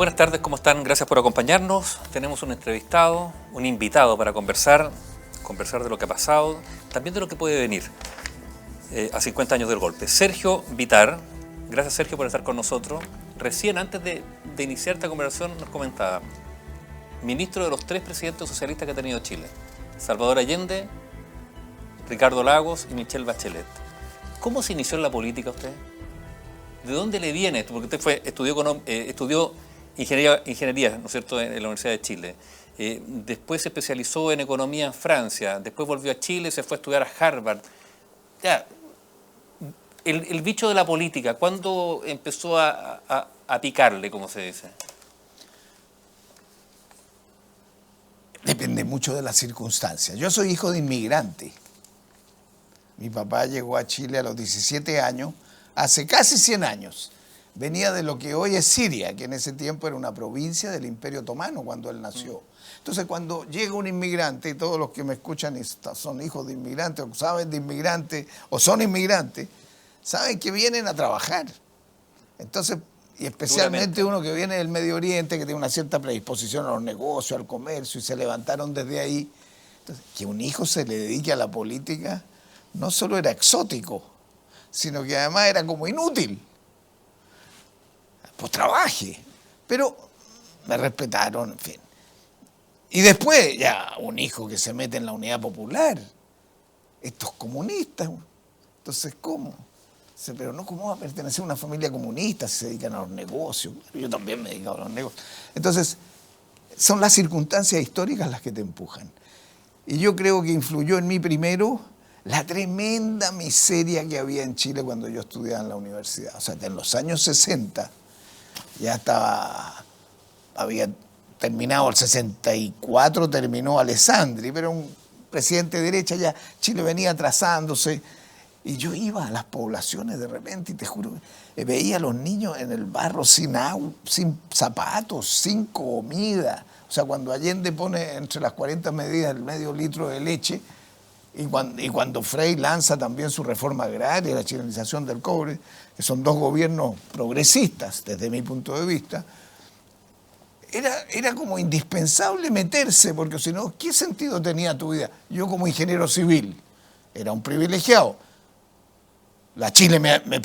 Buenas tardes, ¿cómo están? Gracias por acompañarnos. Tenemos un entrevistado, un invitado para conversar de lo que ha pasado, también de lo que puede venir a 50 años del golpe. Sergio Bitar, gracias Sergio por estar con nosotros. Recién antes de iniciar esta conversación nos comentaba, ministro de los 3 presidentes socialistas que ha tenido Chile, Salvador Allende, Ricardo Lagos y Michelle Bachelet. ¿Cómo se inició en la política usted? ¿De dónde le viene esto? Porque usted estudió ingeniería, ¿no es cierto?, en la Universidad de Chile. Después se especializó en economía en Francia, después volvió a Chile, se fue a estudiar a Harvard. Ya, el bicho de la política, ¿cuándo empezó a picarle, como se dice? Depende mucho de las circunstancias. Yo soy hijo de inmigrante. Mi papá llegó a Chile a los 17 años, hace casi 100 años. Venía de lo que hoy es Siria, que en ese tiempo era una provincia del Imperio Otomano cuando él nació. Entonces, cuando llega un inmigrante, y todos los que me escuchan son hijos de inmigrantes, o saben de inmigrantes, o son inmigrantes, saben que vienen a trabajar. Entonces, y especialmente uno que viene del Medio Oriente, que tiene una cierta predisposición a los negocios, al comercio, y se levantaron desde ahí. Entonces, que un hijo se le dedique a la política no solo era exótico, sino que además era como inútil. Pues trabaje. Pero me respetaron, en fin. Y después, ya, un hijo que se mete en la Unidad Popular. Estos comunistas. Entonces, ¿cómo? Pero no, ¿cómo va a pertenecer a una familia comunista si se dedican a los negocios? Yo también me he dedicado a los negocios. Entonces, son las circunstancias históricas las que te empujan. Y yo creo que influyó en mí primero la tremenda miseria que había en Chile cuando yo estudiaba en la universidad. O sea, en los años 60 ya había terminado el 64, terminó Alessandri, pero un presidente de derecha, ya Chile venía atrasándose. Y yo iba a las poblaciones de repente y te juro, veía a los niños en el barro sin agua, sin zapatos, sin comida. O sea, cuando Allende pone entre las 40 medidas el medio litro de leche, y cuando Frei lanza también su reforma agraria, la chilenización del cobre, que son dos gobiernos progresistas desde mi punto de vista, era como indispensable meterse, porque si no, ¿qué sentido tenía tu vida? Yo como ingeniero civil era un privilegiado. La Chile me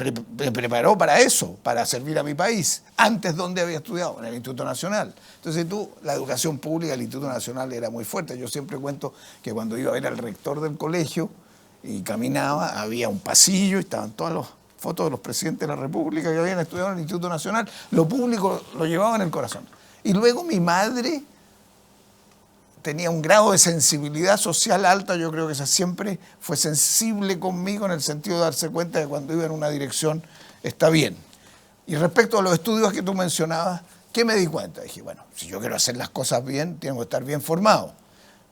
preparó para eso, para servir a mi país. Antes, ¿dónde había estudiado? En el Instituto Nacional. Entonces la educación pública del Instituto Nacional era muy fuerte. Yo siempre cuento que cuando iba a ver al rector del colegio y caminaba, había un pasillo y estaban todas las fotos de los presidentes de la República que habían estudiado en el Instituto Nacional. Lo público lo llevaba en el corazón. Y luego mi madre tenía un grado de sensibilidad social alta, yo creo que esa siempre fue sensible conmigo en el sentido de darse cuenta de que cuando iba en una dirección está bien. Y respecto a los estudios que tú mencionabas, ¿qué me di cuenta? Dije, bueno, si yo quiero hacer las cosas bien, tengo que estar bien formado.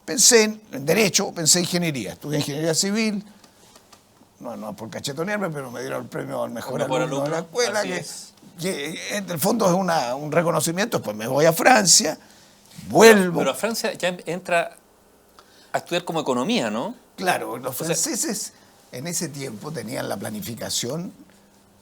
Pensé en Derecho, pensé en Ingeniería, estudié Ingeniería Civil, no por cachetonearme, pero me dieron el premio al mejor alumno de la escuela, que en el fondo es un reconocimiento. Después me voy a Francia, vuelvo. Pero a Francia ya entra a estudiar como economía, ¿no? Claro, los franceses en ese tiempo tenían la planificación,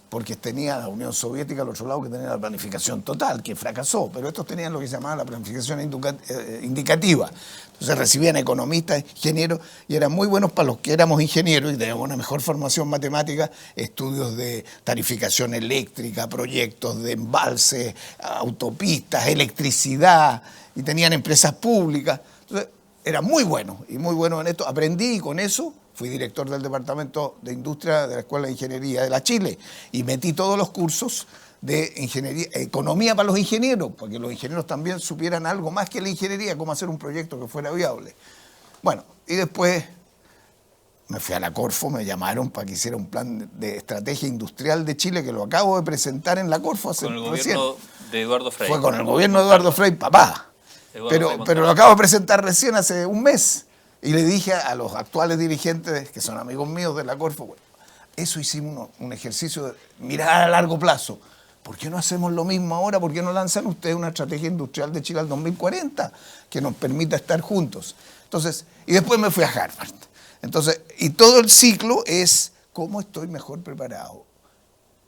porque tenía la Unión Soviética al otro lado que tenía la planificación total, que fracasó, pero estos tenían lo que se llamaba la planificación indicativa. Entonces recibían economistas, ingenieros, y eran muy buenos para los que éramos ingenieros y teníamos una mejor formación matemática, estudios de tarificación eléctrica, proyectos de embalses, autopistas, electricidad, y tenían empresas públicas. Entonces eran muy buenos, y muy buenos en esto. Aprendí y con eso fui director del Departamento de Industria de la Escuela de Ingeniería de la Chile y metí todos los cursos de ingeniería, economía para los ingenieros, para que los ingenieros también supieran algo más que la ingeniería, cómo hacer un proyecto que fuera viable. Bueno, y después me fui a la Corfo, me llamaron para que hiciera un plan de estrategia industrial de Chile, que lo acabo de presentar en la Corfo hace recién. Con el gobierno de Eduardo Frei. Fue con el gobierno de Eduardo Frei, papá. Pero lo acabo de presentar recién hace un mes. Y le dije a los actuales dirigentes, que son amigos míos de la Corfo, bueno, eso hicimos un ejercicio de mirar a largo plazo. ¿Por qué no hacemos lo mismo ahora? ¿Por qué no lanzan ustedes una estrategia industrial de Chile al 2040 que nos permita estar juntos? Entonces, y después me fui a Harvard. Entonces, y todo el ciclo es cómo estoy mejor preparado.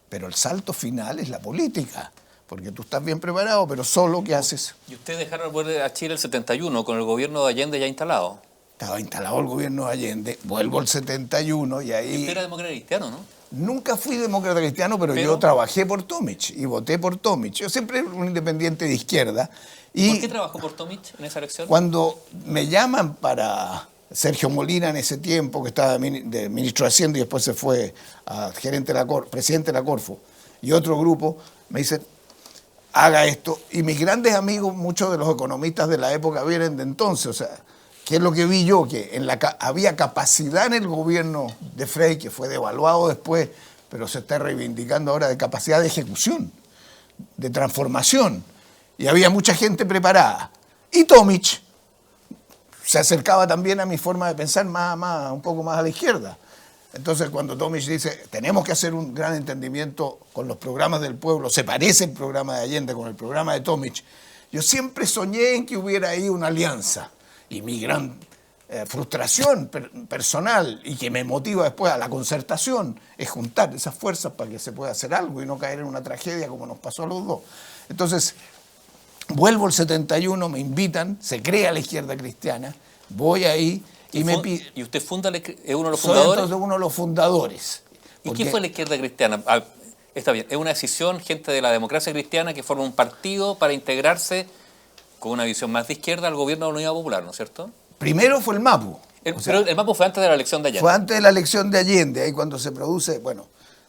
Pero el salto final es la política. porque tú estás bien preparado, pero solo, ¿qué haces? Y ustedes dejaron volver a Chile el 71 con el gobierno de Allende ya instalado. Estaba instalado el gobierno de Allende, vuelvo el 71 y ahí... Y usted era demócrata cristiano, ¿no? Nunca fui demócrata cristiano, pero yo trabajé por Tomic y voté por Tomic. Yo siempre era un independiente de izquierda. Y ¿por qué trabajó por Tomic en esa elección? cuando me llaman para Sergio Molina en ese tiempo, que estaba de ministro de Hacienda y después se fue a presidente de la Corfo, y otro grupo, me dicen, haga esto. Y mis grandes amigos, muchos de los economistas de la época vienen de entonces, o sea, ¿qué es lo que vi yo? Que había capacidad en el gobierno de Frei, que fue devaluado después, pero se está reivindicando ahora, de capacidad de ejecución, de transformación. Y había mucha gente preparada. Y Tomic se acercaba también a mi forma de pensar, un poco más a la izquierda. Entonces, cuando Tomic dice, tenemos que hacer un gran entendimiento con los programas del pueblo, se parece el programa de Allende con el programa de Tomic, yo siempre soñé en que hubiera ahí una alianza. Y mi gran frustración personal y que me motiva después a la concertación es juntar esas fuerzas para que se pueda hacer algo y no caer en una tragedia como nos pasó a los dos. Entonces, vuelvo el 71, me invitan, se crea la izquierda cristiana, voy ahí y me piden... ¿Y usted es uno de los fundadores? Soy entonces uno de los fundadores. ¿Y qué fue la izquierda cristiana? Está bien, es una decisión, gente de la democracia cristiana que forma un partido para integrarse con una visión más de izquierda al gobierno de la Unidad Popular, ¿no es cierto? Primero fue el MAPU. Pero el MAPU fue antes de la elección de Allende. Fue antes de la elección de Allende, ahí cuando se produce,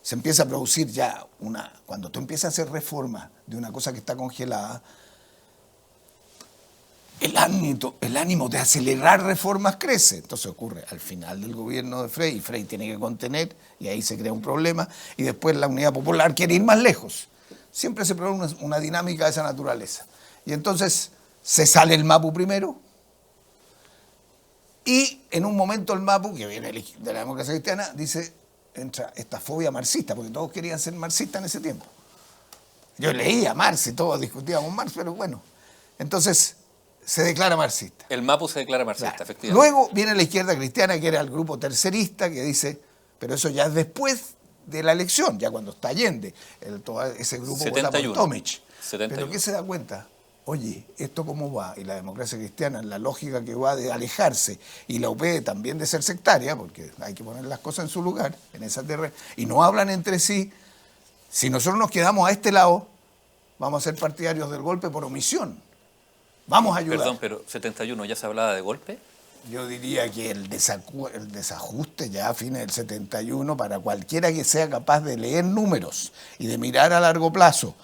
se empieza a producir ya cuando tú empiezas a hacer reformas de una cosa que está congelada, el ánimo de acelerar reformas crece. Entonces ocurre al final del gobierno de Frei, y Frei tiene que contener, y ahí se crea un problema, y después la Unidad Popular quiere ir más lejos. Siempre se produce una dinámica de esa naturaleza. Y entonces se sale el MAPU primero, y en un momento el MAPU, que viene de la democracia cristiana, entra esta fobia marxista, porque todos querían ser marxistas en ese tiempo. Yo leía Marx y todos discutíamos Marx, pero bueno. Entonces se declara marxista. El MAPU se declara marxista, Claro. efectivamente. Luego viene la izquierda cristiana, que era el grupo tercerista, que dice, pero eso ya es después de la elección, ya cuando está Allende, todo ese grupo 71. vota por Tomic. 71. Pero ¿qué se da cuenta? Oye, ¿esto cómo va? Y la democracia cristiana, en la lógica que va de alejarse, y la UP también de ser sectaria, porque hay que poner las cosas en su lugar, en esa y no hablan entre sí. Si nosotros nos quedamos a este lado, vamos a ser partidarios del golpe por omisión. Vamos a ayudar. Perdón, pero 71 ya se hablaba de golpe. Yo diría que el desajuste ya a fines del 71, para cualquiera que sea capaz de leer números y de mirar a largo plazo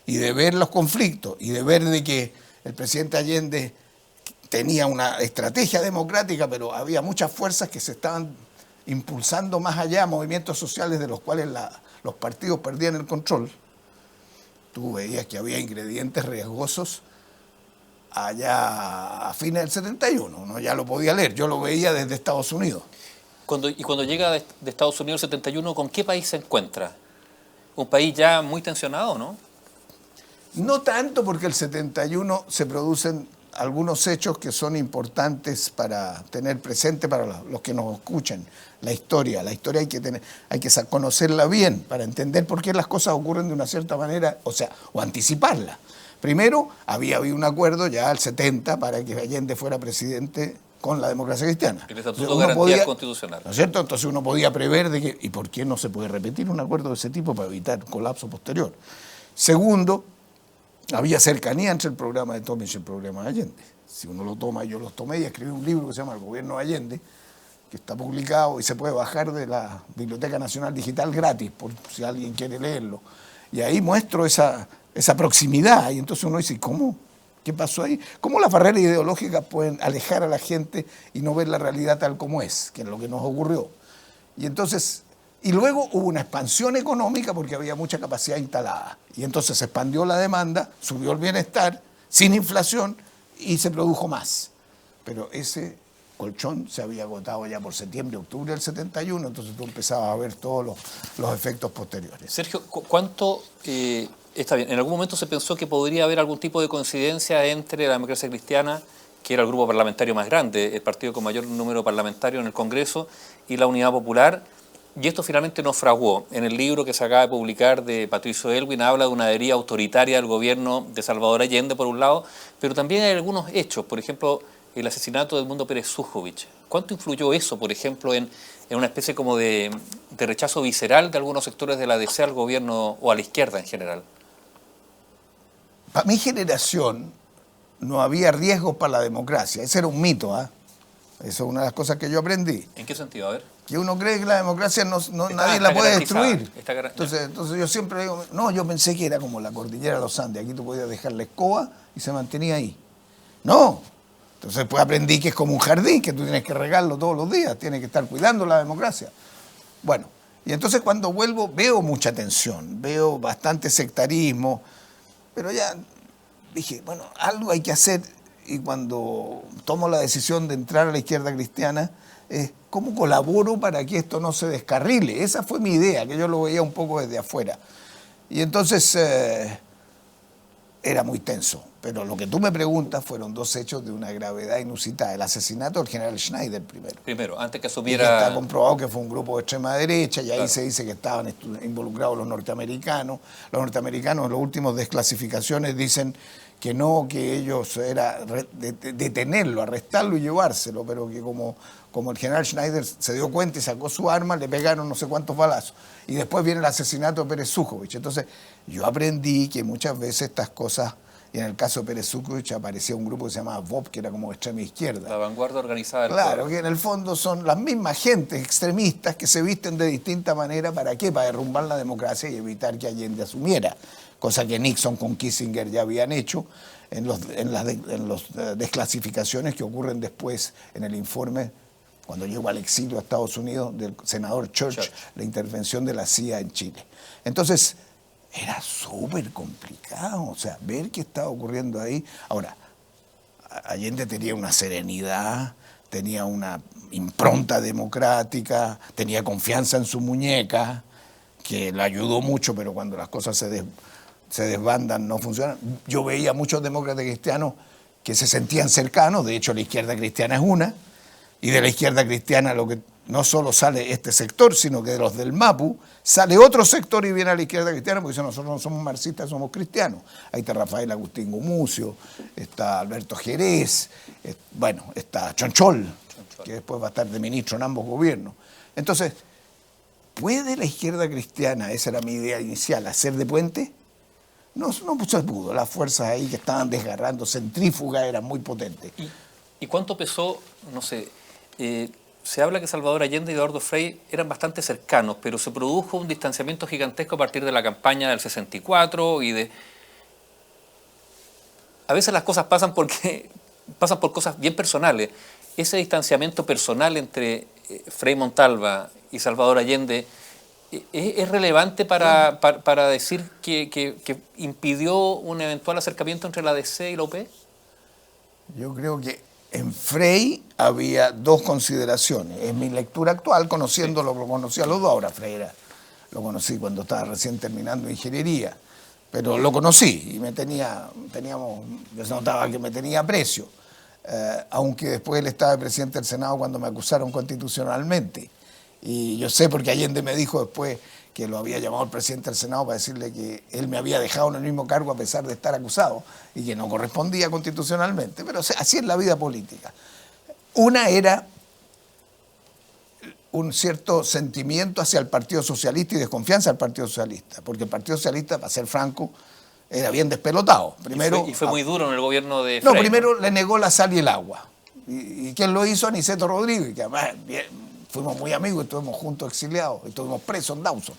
y de ver los conflictos y de ver de que el presidente Allende tenía una estrategia democrática, pero había muchas fuerzas que se estaban impulsando más allá, movimientos sociales de los cuales los partidos perdían el control. Tú veías que había ingredientes riesgosos allá a fines del 71, uno ya lo podía leer, yo lo veía desde Estados Unidos. Cuando llega de Estados Unidos el 71, ¿con qué país se encuentra? Un país ya muy tensionado, ¿no? No tanto, porque el 71 se producen algunos hechos que son importantes para tener presente para los que nos escuchan. La historia hay que conocerla bien para entender por qué las cosas ocurren de una cierta manera, o anticiparla. Primero, había habido un acuerdo ya al 70 para que Allende fuera presidente con la democracia cristiana. El Estatuto de Garantía Constitucional. ¿No es cierto? Entonces uno podía prever ¿y por qué no se puede repetir un acuerdo de ese tipo para evitar colapso posterior? Segundo, había cercanía entre el programa de Tomic y el programa de Allende. Si uno lo toma, yo los tomé y escribí un libro que se llama El Gobierno de Allende, que está publicado y se puede bajar de la Biblioteca Nacional Digital gratis, por si alguien quiere leerlo. Y ahí muestro esa proximidad, y entonces uno dice, ¿cómo? ¿Qué pasó ahí? ¿Cómo las barreras ideológicas pueden alejar a la gente y no ver la realidad tal como es, que es lo que nos ocurrió? Y luego hubo una expansión económica porque había mucha capacidad instalada. Y entonces se expandió la demanda, subió el bienestar, sin inflación, y se produjo más. Pero ese colchón se había agotado ya por septiembre, octubre del 71, entonces tú empezabas a ver todos los efectos posteriores. Sergio, ¿cuánto... está bien, en algún momento se pensó que podría haber algún tipo de coincidencia entre la democracia cristiana, que era el grupo parlamentario más grande, el partido con mayor número parlamentario en el Congreso, y la Unidad Popular, Y esto finalmente nos fraguó. En el libro que se acaba de publicar de Patricio Elwin habla de una deriva autoritaria del gobierno de Salvador Allende, por un lado, pero también hay algunos hechos, por ejemplo, el asesinato de Edmundo Pérez Sujovic. ¿Cuánto influyó eso, por ejemplo, en una especie como de rechazo visceral de algunos sectores de la DC al gobierno o a la izquierda en general? Para mi generación no había riesgos para la democracia. Ese era un mito, ¿ah? Eso es una de las cosas que yo aprendí. ¿En qué sentido? A ver. Que uno cree que la democracia nadie la puede destruir. Entonces yo siempre digo, no, yo pensé que era como la cordillera de los Andes. Aquí tú podías dejar la escoba y se mantenía ahí. No. Entonces después aprendí que es como un jardín, que tú tienes que regarlo todos los días, tienes que estar cuidando la democracia. Bueno, y entonces cuando vuelvo veo mucha tensión, veo bastante sectarismo, pero ya dije, bueno, algo hay que hacer. Y cuando tomo la decisión de entrar a la izquierda cristiana, ¿cómo colaboro para que esto no se descarrile? Esa fue mi idea, que yo lo veía un poco desde afuera. Y entonces era muy tenso. Pero lo que tú me preguntas fueron dos hechos de una gravedad inusitada. El asesinato del general Schneider primero. Antes que Y asumiera... está comprobado que fue un grupo de extrema derecha, y ahí Claro. se dice que estaban involucrados los norteamericanos. Los norteamericanos en las últimas desclasificaciones dicen que no, que ellos era detenerlo, arrestarlo y llevárselo, pero que como el general Schneider se dio cuenta y sacó su arma, le pegaron no sé cuántos balazos. Y después viene el asesinato de Pérez Sujovic. Entonces yo aprendí que muchas veces estas cosas, y en el caso de Pérez Sujovic aparecía un grupo que se llamaba VOP, que era como extrema izquierda. La vanguardia organizada del Claro, pueblo. que en el fondo son las mismas gentes extremistas que se visten de distinta manera. ¿Para qué? Para derrumbar la democracia y evitar que Allende asumiera. Cosa que Nixon con Kissinger ya habían hecho en las desclasificaciones que ocurren después en el informe, cuando llegó al exilio a Estados Unidos, del senador Church, la intervención de la CIA en Chile. Entonces, era súper complicado, o sea, ver qué estaba ocurriendo ahí. Ahora, Allende tenía una serenidad, tenía una impronta democrática, tenía confianza en su muñeca, que le ayudó mucho, pero cuando las cosas se desbandan no funcionan. Yo veía muchos demócratas cristianos que se sentían cercanos, de hecho la izquierda cristiana es una, y de la izquierda cristiana lo que no solo sale este sector, sino que de los del MAPU sale otro sector y viene a la izquierda cristiana, porque dice, nosotros no somos marxistas, somos cristianos. Ahí está Rafael Agustín Gumucio, está Alberto Jerez, bueno, está Chonchol, que después va a estar de ministro en ambos gobiernos. Entonces, ¿puede la izquierda cristiana, esa era mi idea inicial, hacer de puente? No se pudo. Las fuerzas ahí que estaban desgarrando, centrífugas, eran muy potentes. ¿Y cuánto pesó, no sé, se habla que Salvador Allende y Eduardo Frei eran bastante cercanos, pero se produjo un distanciamiento gigantesco a partir de la campaña del 64 y de... A veces las cosas pasan por cosas bien personales. Ese distanciamiento personal entre Frei Montalva y Salvador Allende es relevante para decir que impidió un eventual acercamiento entre la DC y la UP. Yo creo que en Frei había dos consideraciones. Es mi lectura actual, conociéndolo, lo conocía a los dos. Ahora Frei lo conocí cuando estaba recién terminando ingeniería, pero lo conocí y yo notaba que me tenía aprecio, aunque después él estaba presidente del Senado cuando me acusaron constitucionalmente. Y yo sé porque Allende me dijo después que lo había llamado el presidente del Senado para decirle que él me había dejado en el mismo cargo a pesar de estar acusado y que no correspondía constitucionalmente, pero así es la vida política. Una era un cierto sentimiento hacia el Partido Socialista y desconfianza al Partido Socialista, porque el Partido Socialista, para ser franco, era bien despelotado. Primero, y fue muy duro en el gobierno de No, Frei. primero le negó la sal y el agua. ¿Y quién lo hizo? Aniceto Rodríguez, que además fuimos muy amigos, estuvimos juntos exiliados, estuvimos presos en Dawson.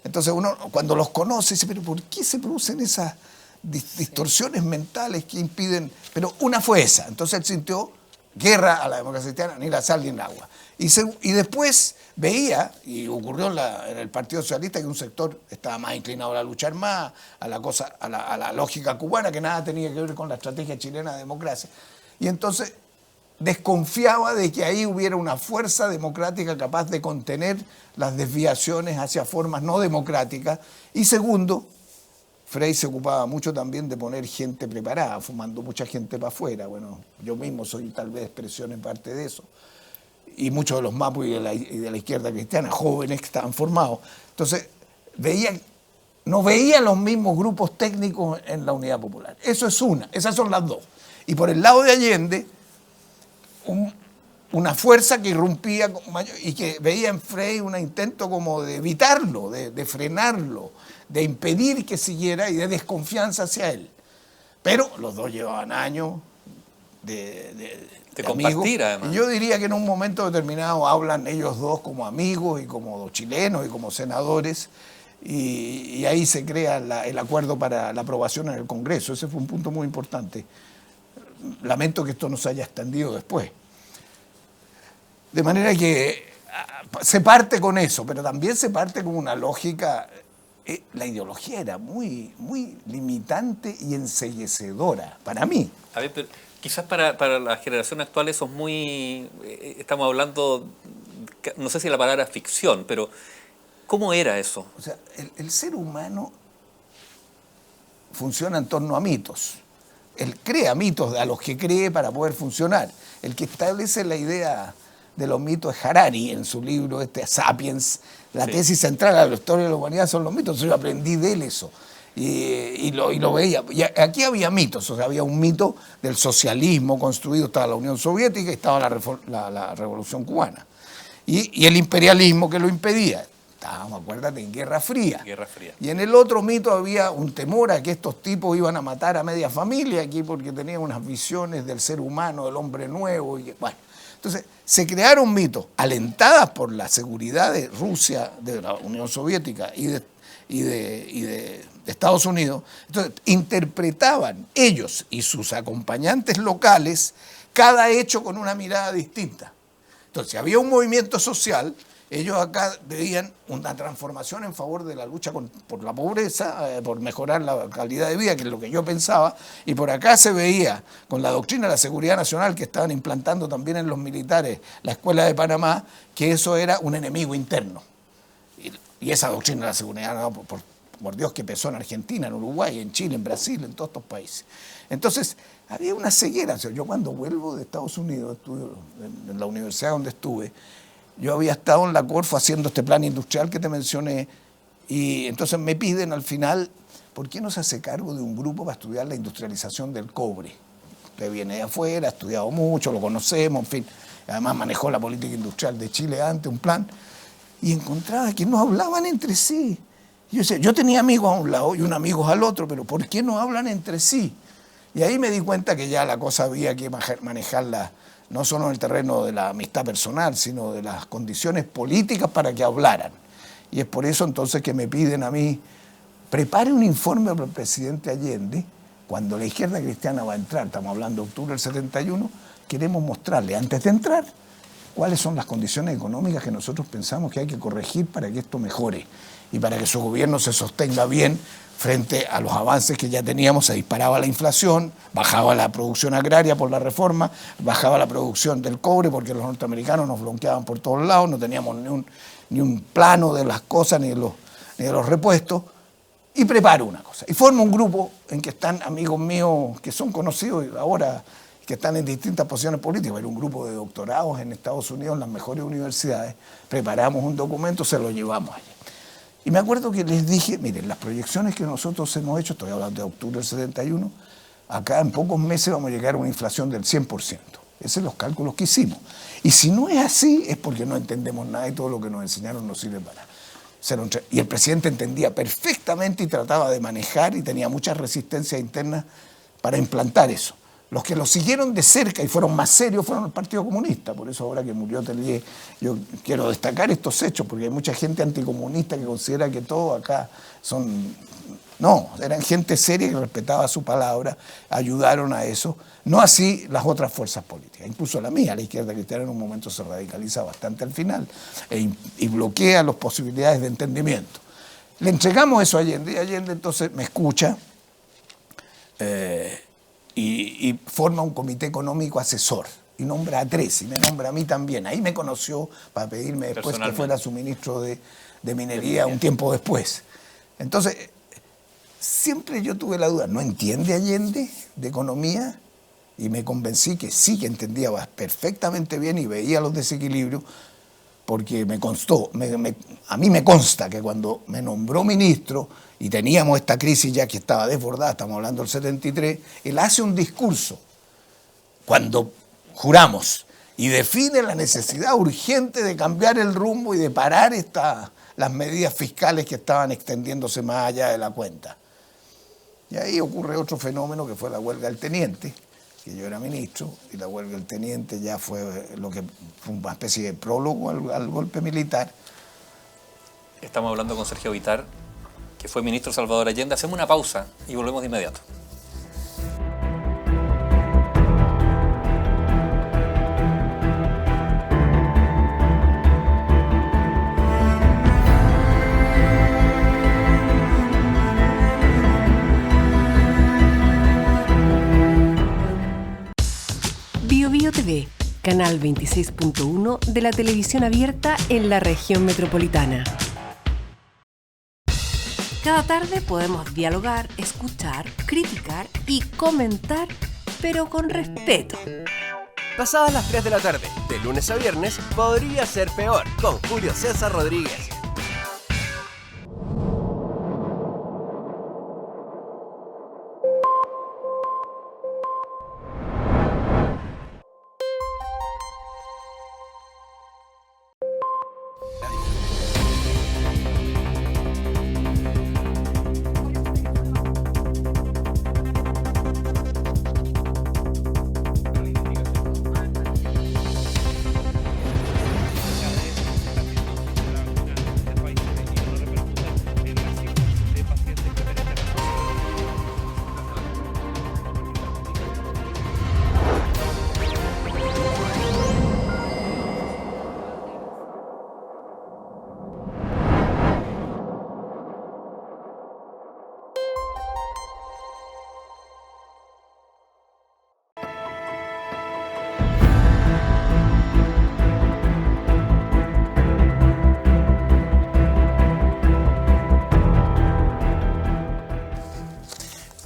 Entonces uno cuando los conoce dice, pero ¿por qué se producen esas distorsiones mentales que impiden? Pero una fue esa, entonces él sintió guerra a la democracia cristiana, ni la sal ni el agua. Y después veía, y ocurrió en el Partido Socialista, que un sector estaba más inclinado a la lucha armada, a la lógica cubana, que nada tenía que ver con la estrategia chilena de democracia. Y entonces desconfiaba de que ahí hubiera una fuerza democrática capaz de contener las desviaciones hacia formas no democráticas. Y segundo, Frei se ocupaba mucho también de poner gente preparada, fumando mucha gente para afuera. Bueno, yo mismo soy tal vez expresión en parte de eso. y muchos de los Mapus y de la izquierda cristiana, jóvenes que estaban formados. Entonces, no veían los mismos grupos técnicos en la Unidad Popular. Eso es esas son las dos. Y por el lado de Allende, una fuerza que irrumpía y que veía en Frei un intento como de evitarlo, de frenarlo, de impedir que siguiera y de desconfianza hacia él. Pero los dos llevaban años de compartir, amigos. además. Y yo diría que en un momento determinado hablan ellos dos como amigos y como chilenos y como senadores, y ahí se crea el acuerdo para la aprobación en el Congreso. Ese fue un punto muy importante. Lamento que esto no se haya extendido después. De manera que se parte con eso, pero también se parte con una lógica. La ideología era muy, muy limitante y encellecedora para mí. A ver, pero quizás para la generación actual eso es muy... estamos hablando, no sé si la palabra ficción, pero ¿cómo era eso? O sea, el ser humano funciona en torno a mitos. Él crea mitos a los que cree para poder funcionar. El que establece la idea de los mitos es Harari en su libro Sapiens. La tesis central de la historia de la humanidad son los mitos. Yo aprendí de él eso. Y lo veía. Y aquí había mitos. O sea, había un mito del socialismo construido. Estaba la Unión Soviética y estaba la Revolución Cubana. Y el imperialismo que lo impedía. Estábamos, acuérdate, en Guerra Fría. Guerra Fría. Y en el otro mito había un temor a que estos tipos iban a matar a media familia aquí porque tenían unas visiones del ser humano, del hombre nuevo. Bueno, entonces se crearon mitos alentadas por la seguridad de Rusia, de la Unión Soviética y de Estados Unidos. Entonces interpretaban ellos y sus acompañantes locales cada hecho con una mirada distinta. Entonces, si había un movimiento social, ellos acá veían una transformación en favor de la lucha por la pobreza, por mejorar la calidad de vida, que es lo que yo pensaba, y por acá se veía, con la doctrina de la seguridad nacional que estaban implantando también en los militares, la Escuela de Panamá, que eso era un enemigo interno. Y esa doctrina de la seguridad, no, por Dios, que pesó en Argentina, en Uruguay, en Chile, en Brasil, en todos estos países. Entonces, había una ceguera. O sea, yo cuando vuelvo de Estados Unidos, estuve en la universidad donde estuve, yo había estado en la Corfo haciendo este plan industrial que te mencioné, y entonces me piden al final, ¿por qué no se hace cargo de un grupo para estudiar la industrialización del cobre? Usted viene de afuera, ha estudiado mucho, lo conocemos, en fin. Además manejó la política industrial de Chile antes, un plan. Y encontraba que no hablaban entre sí. Yo decía, yo tenía amigos a un lado y unos amigos al otro, pero ¿por qué no hablan entre sí? Y ahí me di cuenta que ya la cosa había que manejarla no solo en el terreno de la amistad personal, sino de las condiciones políticas para que hablaran. Y es por eso entonces que me piden a mí, prepare un informe para el presidente Allende, cuando la izquierda cristiana va a entrar, estamos hablando de octubre del 71, queremos mostrarle, antes de entrar, cuáles son las condiciones económicas que nosotros pensamos que hay que corregir para que esto mejore y para que su gobierno se sostenga bien frente a los avances que ya teníamos. Se disparaba la inflación, bajaba la producción agraria por la reforma, bajaba la producción del cobre porque los norteamericanos nos bloqueaban por todos lados, no teníamos ni un plano de las cosas ni de los repuestos, y preparo una cosa. Y formo un grupo en que están amigos míos que son conocidos ahora, que están en distintas posiciones políticas. Era un grupo de doctorados en Estados Unidos, en las mejores universidades. Preparamos un documento, se lo llevamos allá. Y me acuerdo que les dije, miren, las proyecciones que nosotros hemos hecho, estoy hablando de octubre del 71, acá en pocos meses vamos a llegar a una inflación del 100%. Esos son los cálculos que hicimos. Y si no es así, es porque no entendemos nada y todo lo que nos enseñaron no sirve para nada. Y el presidente entendía perfectamente y trataba de manejar y tenía muchas resistencias internas para implantar eso. Los que lo siguieron de cerca y fueron más serios fueron el Partido Comunista. Por eso ahora que murió Tellier, yo quiero destacar estos hechos, porque hay mucha gente anticomunista que considera que todos acá son... No, eran gente seria que respetaba su palabra, ayudaron a eso. No así las otras fuerzas políticas, incluso la mía, la izquierda cristiana en un momento se radicaliza bastante al final y bloquea las posibilidades de entendimiento. Le entregamos eso a Allende y Allende entonces me escucha, y forma un comité económico asesor y nombra a 3 y me nombra a mí también. Ahí me conoció para pedirme después que fuera su ministro de Minería un tiempo después. Entonces, siempre yo tuve la duda, ¿no entiende Allende de economía? y me convencí que sí que entendía perfectamente bien y veía los desequilibrios, porque me constó, a mí me consta que cuando me nombró ministro y teníamos esta crisis ya que estaba desbordada, estamos hablando del 73, él hace un discurso cuando juramos y define la necesidad urgente de cambiar el rumbo y de parar las medidas fiscales que estaban extendiéndose más allá de la cuenta. Y ahí ocurre otro fenómeno que fue la huelga del teniente, que yo era ministro, y la huelga del teniente ya fue lo que fue una especie de prólogo al golpe militar. Estamos hablando con Sergio Vitar, que fue ministro Salvador Allende. Hacemos una pausa y volvemos de inmediato. BioBio TV, canal 26.1 de la televisión abierta en la región metropolitana. Cada tarde podemos dialogar, escuchar, criticar y comentar, pero con respeto. Pasadas las 3 de la tarde, de lunes a viernes, podría ser peor, con Julio César Rodríguez.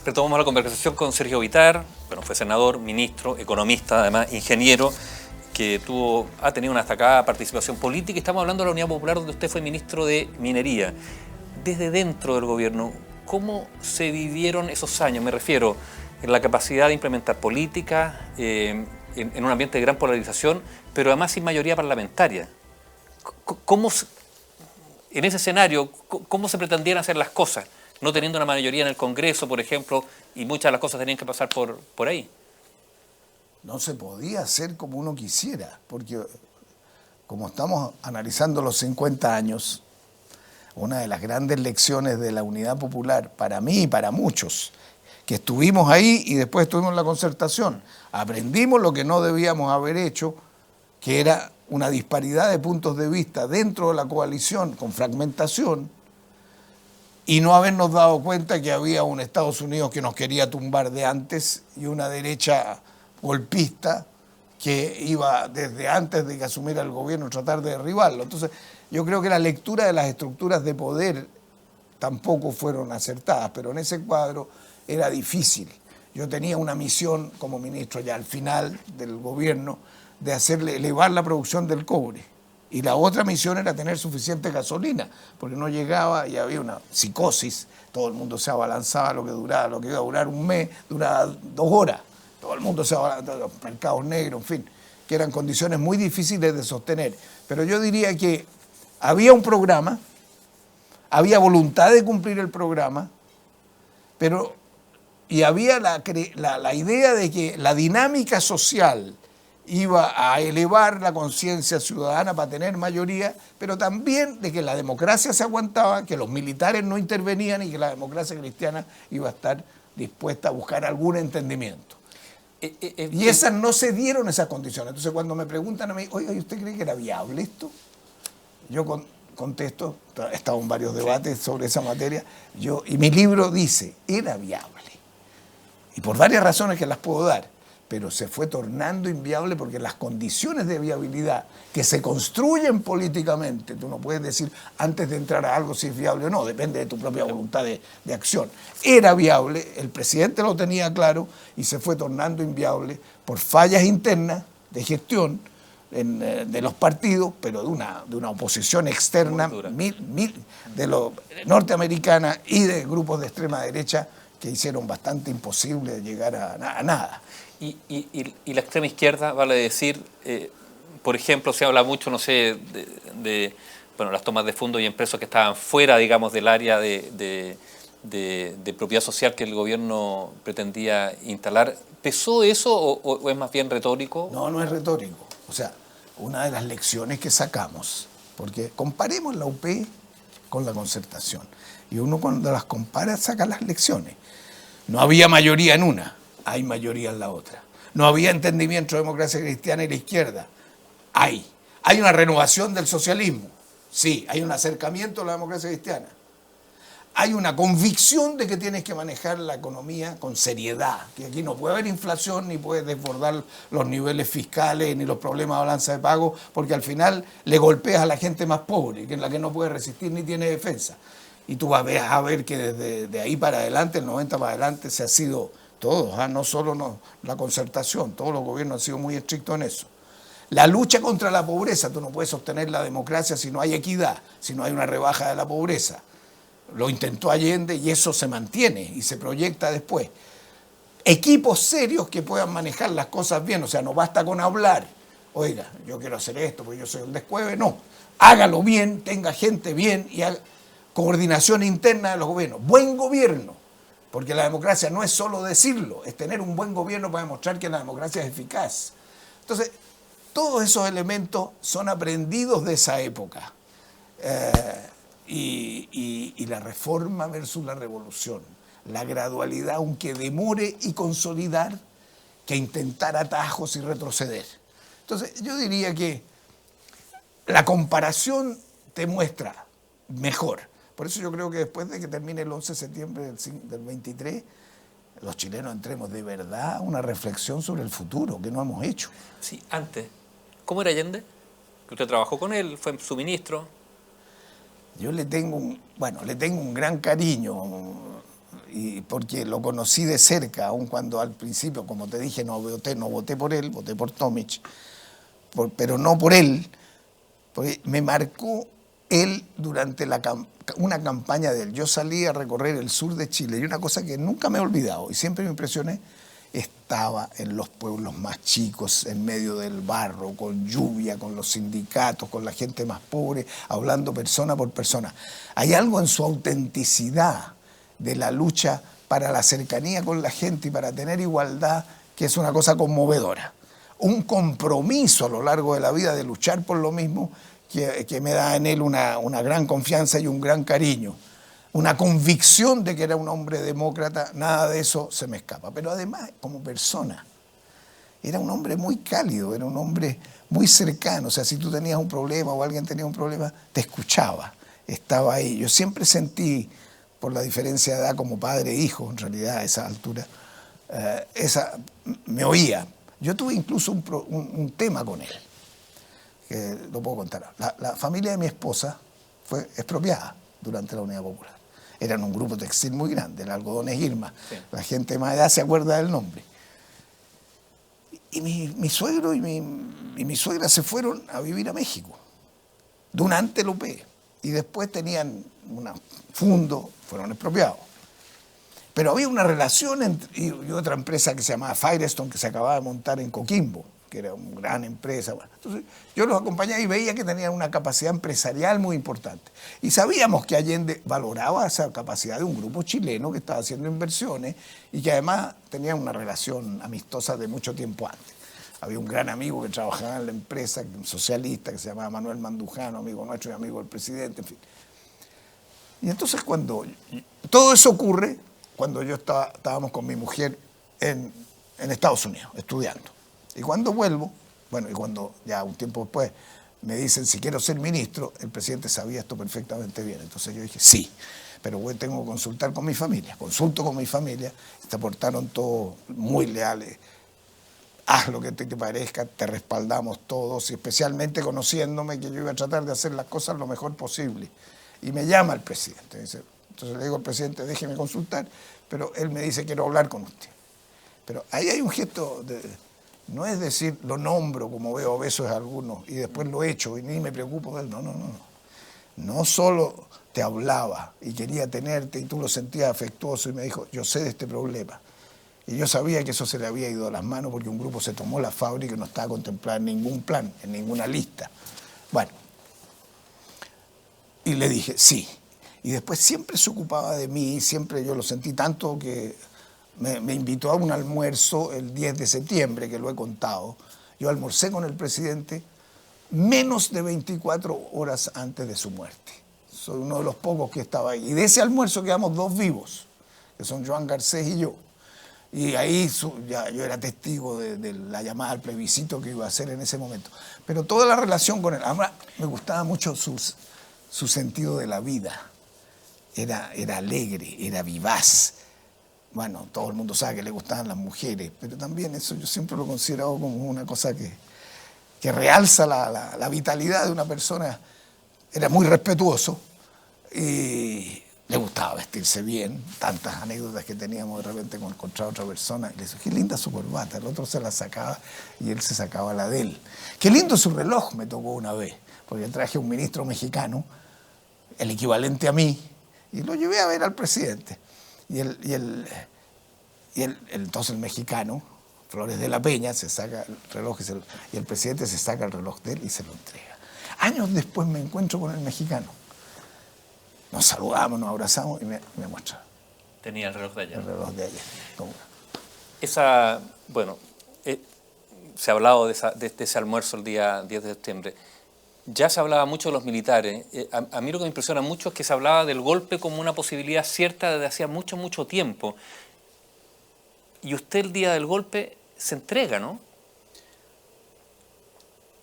Retomamos la conversación con Sergio Vitar. Bueno, fue senador, ministro, economista, además ingeniero, que ha tenido una destacada participación política. Estamos hablando de la Unidad Popular, donde usted fue ministro de Minería. Desde dentro del gobierno, ¿cómo se vivieron esos años? Me refiero en la capacidad de implementar políticas, en un ambiente de gran polarización, pero además sin mayoría parlamentaria. En ese escenario, ¿cómo se pretendían hacer las cosas? No teniendo una mayoría en el Congreso, por ejemplo, y muchas de las cosas tenían que pasar por ahí. No se podía hacer como uno quisiera, porque como estamos analizando los 50 años, una de las grandes lecciones de la Unidad Popular, para mí y para muchos, que estuvimos ahí y después estuvimos en la concertación, aprendimos lo que no debíamos haber hecho, que era una disparidad de puntos de vista dentro de la coalición con fragmentación, y no habernos dado cuenta que había un Estados Unidos que nos quería tumbar de antes y una derecha golpista que iba desde antes de que asumiera el gobierno a tratar de derribarlo. Entonces, yo creo que la lectura de las estructuras de poder tampoco fueron acertadas, pero en ese cuadro era difícil. Yo tenía una misión como ministro ya al final del gobierno de elevar la producción del cobre. Y la otra misión era tener suficiente gasolina, porque no llegaba y había una psicosis, todo el mundo se abalanzaba lo que iba a durar un mes, duraba 2 horas, todo el mundo se abalanzaba, los mercados negros, en fin, que eran condiciones muy difíciles de sostener. Pero yo diría que había un programa, había voluntad de cumplir el programa, y había la idea de que la dinámica social iba a elevar la conciencia ciudadana para tener mayoría, pero también de que la democracia se aguantaba, que los militares no intervenían y que la democracia cristiana iba a estar dispuesta a buscar algún entendimiento. Y esas no se dieron esas condiciones. Entonces cuando me preguntan a mí, oye, ¿usted cree que era viable esto? Yo contesto, he estado en varios debates sobre esa materia, y mi libro dice, era viable. Y por varias razones que las puedo dar. pero se fue tornando inviable porque las condiciones de viabilidad que se construyen políticamente, tú no puedes decir antes de entrar a algo si es viable o no, depende de tu propia voluntad de acción. Era viable, el presidente lo tenía claro y se fue tornando inviable por fallas internas de gestión de los partidos, pero de una oposición externa de lo norteamericana y de grupos de extrema derecha que hicieron bastante imposible llegar a nada. Y la extrema izquierda, vale decir, por ejemplo, se habla mucho, no sé, de las tomas de fondos y empresas que estaban fuera, digamos, del área de propiedad social que el gobierno pretendía instalar. ¿Pesó eso o es más bien retórico? No, no es retórico. O sea, una de las lecciones que sacamos, porque comparemos la UP con la Concertación, y uno cuando las compara saca las lecciones. No había mayoría en una, hay mayoría en la otra. No había entendimiento de democracia cristiana y la izquierda, hay. Hay una renovación del socialismo, sí, hay un acercamiento a la democracia cristiana. Hay una convicción de que tienes que manejar la economía con seriedad, que aquí no puede haber inflación, ni puede desbordar los niveles fiscales, ni los problemas de balanza de pago, porque al final le golpeas a la gente más pobre, que es la que no puede resistir ni tiene defensa. Y tú vas a ver que desde de ahí para adelante, el 90 para adelante, se ha sido todos, no solo la Concertación, todos los gobiernos han sido muy estrictos en eso. La lucha contra la pobreza, tú no puedes sostener la democracia si no hay equidad, si no hay una rebaja de la pobreza. Lo intentó Allende y eso se mantiene y se proyecta después. Equipos serios que puedan manejar las cosas bien, o sea, no basta con hablar, oiga, yo quiero hacer esto porque yo soy el descueve, no. Hágalo bien, tenga gente bien y haga coordinación interna de los gobiernos. Buen gobierno, porque la democracia no es solo decirlo, es tener un buen gobierno para demostrar que la democracia es eficaz. Entonces, todos esos elementos son aprendidos de esa época. Y la reforma versus la revolución, la gradualidad, aunque demore y consolidar, que intentar atajos y retroceder. Entonces, yo diría que la comparación te muestra mejor. Por eso yo creo que después de que termine el 11 de septiembre del 23, los chilenos entremos de verdad a una reflexión sobre el futuro, que no hemos hecho. Sí, antes. ¿Cómo era Allende? Usted trabajó con él, fue su ministro. Yo le tengo un gran cariño, y porque lo conocí de cerca, aun cuando al principio, como te dije, no voté por él, voté por Tomic, pero no por él, porque me marcó él durante una campaña de él. Yo salí a recorrer el sur de Chile y una cosa que nunca me he olvidado y siempre me impresioné, estaba en los pueblos más chicos, en medio del barro, con lluvia, con los sindicatos, con la gente más pobre, hablando persona por persona. Hay algo en su autenticidad de la lucha para la cercanía con la gente y para tener igualdad, que es una cosa conmovedora. Un compromiso a lo largo de la vida de luchar por lo mismo que me da en él una gran confianza y un gran cariño. Una convicción de que era un hombre demócrata, nada de eso se me escapa. Pero además, como persona, era un hombre muy cálido, era un hombre muy cercano. O sea, si tú tenías un problema o alguien tenía un problema, te escuchaba, estaba ahí. Yo siempre sentí, por la diferencia de edad como padre e hijo, en realidad a esa altura, me oía. Yo tuve incluso un tema con él, que lo puedo contar. La familia de mi esposa fue expropiada durante la Unidad Popular. Eran un grupo textil muy grande, el Algodones Irma. Sí. La gente de más edad se acuerda del nombre. Y mi suegro y mi suegra se fueron a vivir a México, durante el UP. Y después tenían un fondo, fueron expropiados. Pero había una relación y otra empresa que se llamaba Firestone, que se acababa de montar en Coquimbo, que era una gran empresa. Entonces, yo los acompañaba y veía que tenían una capacidad empresarial muy importante. Y sabíamos que Allende valoraba esa capacidad de un grupo chileno que estaba haciendo inversiones y que además tenía una relación amistosa de mucho tiempo antes. Había un gran amigo que trabajaba en la empresa, un socialista, que se llamaba Manuel Mandujano, amigo nuestro y amigo del presidente, en fin. Y entonces cuando todo eso ocurre, cuando estábamos con mi mujer en Estados Unidos, estudiando. Y cuando vuelvo, y cuando ya un tiempo después me dicen si quiero ser ministro, el presidente sabía esto perfectamente bien. Entonces yo dije, sí, pero tengo que consultar con mi familia. Consulto con mi familia, se portaron todos muy leales. haz lo que te parezca, te respaldamos todos, y especialmente conociéndome que yo iba a tratar de hacer las cosas lo mejor posible. Y me llama el presidente, entonces le digo al presidente, déjeme consultar, pero él me dice, quiero hablar con usted. Pero ahí hay un gesto, no es decir, lo nombro como veo a veces a algunos y después lo echo y ni me preocupo de él, no. No solo te hablaba y quería tenerte y tú lo sentías afectuoso y me dijo, yo sé de este problema. Y yo sabía que eso se le había ido a las manos porque un grupo se tomó la fábrica y no estaba contemplada en ningún plan, en ninguna lista. Bueno, y le dije, sí. Y después siempre se ocupaba de mí, siempre yo lo sentí tanto que me invitó a un almuerzo el 10 de septiembre, que lo he contado. Yo almorcé con el presidente menos de 24 horas antes de su muerte. Soy uno de los pocos que estaba ahí. Y de ese almuerzo quedamos 2 vivos, que son Joan Garcés y yo. Y ahí ya yo era testigo de la llamada al plebiscito que iba a hacer en ese momento. Pero toda la relación con él, ahora me gustaba mucho su sentido de la vida. Era alegre, era vivaz. Bueno, todo el mundo sabe que le gustaban las mujeres, pero también eso yo siempre lo he considerado como una cosa que realza la vitalidad de una persona. Era muy respetuoso y le gustaba vestirse bien, tantas anécdotas que teníamos de repente con encontrar a otra persona. Y le decía, qué linda su corbata, el otro se la sacaba y él se sacaba la de él. Qué lindo su reloj, me tocó una vez, porque traje a un ministro mexicano, el equivalente a mí, y lo llevé a ver al presidente. Y entonces el mexicano, Flores de la Peña, se saca el reloj y el presidente se saca el reloj de él y se lo entrega. Años después me encuentro con el mexicano. Nos saludamos, nos abrazamos y me muestra. Tenía el reloj de ayer. El reloj de ayer. Se ha hablado de ese almuerzo el día 10 de septiembre. Ya se hablaba mucho de los militares. A mí lo que me impresiona mucho es que se hablaba del golpe como una posibilidad cierta desde hacía mucho tiempo. Y usted el día del golpe se entrega, ¿no?